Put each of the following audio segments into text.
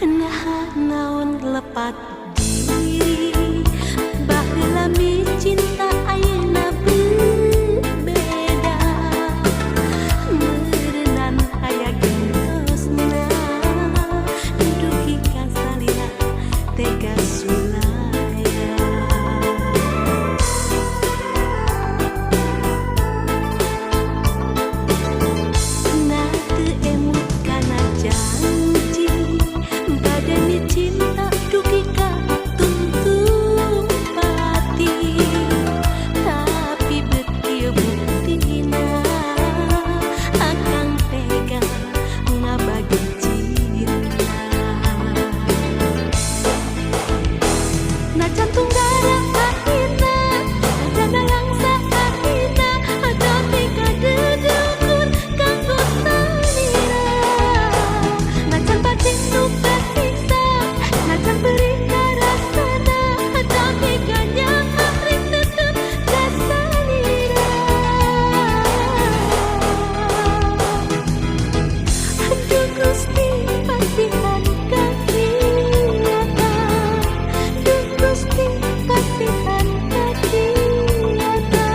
Nah naon lepat diri baheula mi cinta ayeuna berbeda meureunnan aya gentosna dugi ka salira tega sulaya na teu emut kana janji badani cinta dugi ka tuntung pati tapi beukieu buktina akang tega ngabagi cinta na jantung darah akhirna ada langsa akhirna ada tega dedeukeun kanggo salira najan batin nu kasiksa najan beri karasana ada tega nyaman rek tetep ka salira aduh Gusti pasihan kakiatan duh Gusti pasihan kakiatan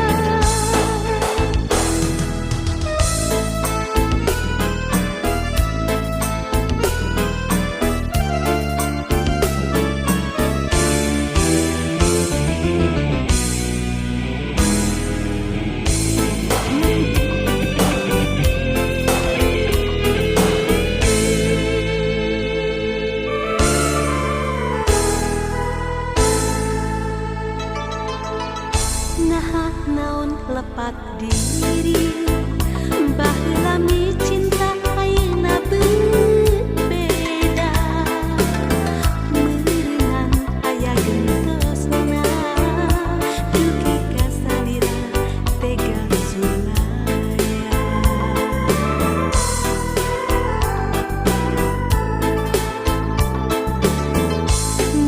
nah naon lepat diri baheula mi cinta ayeuna berbeda meureunnan aya gentosna dugi ka salira tega sulaya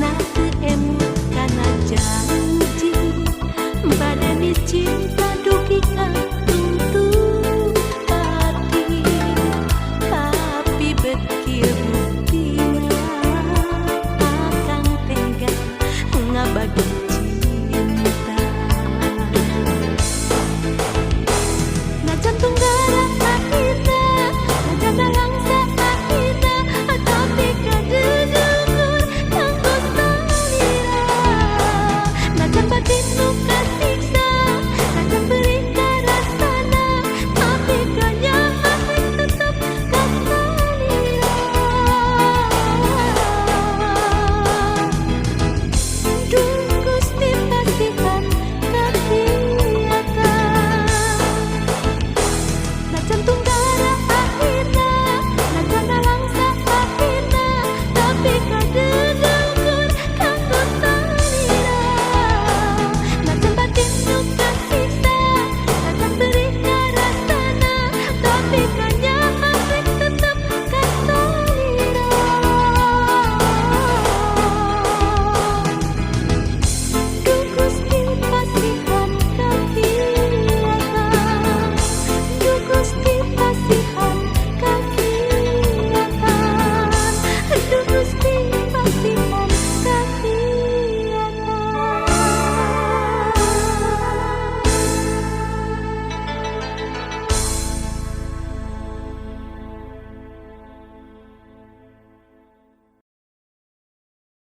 na teu emut kana janji badani cinta dugi ka tuntung hati tapi beukieu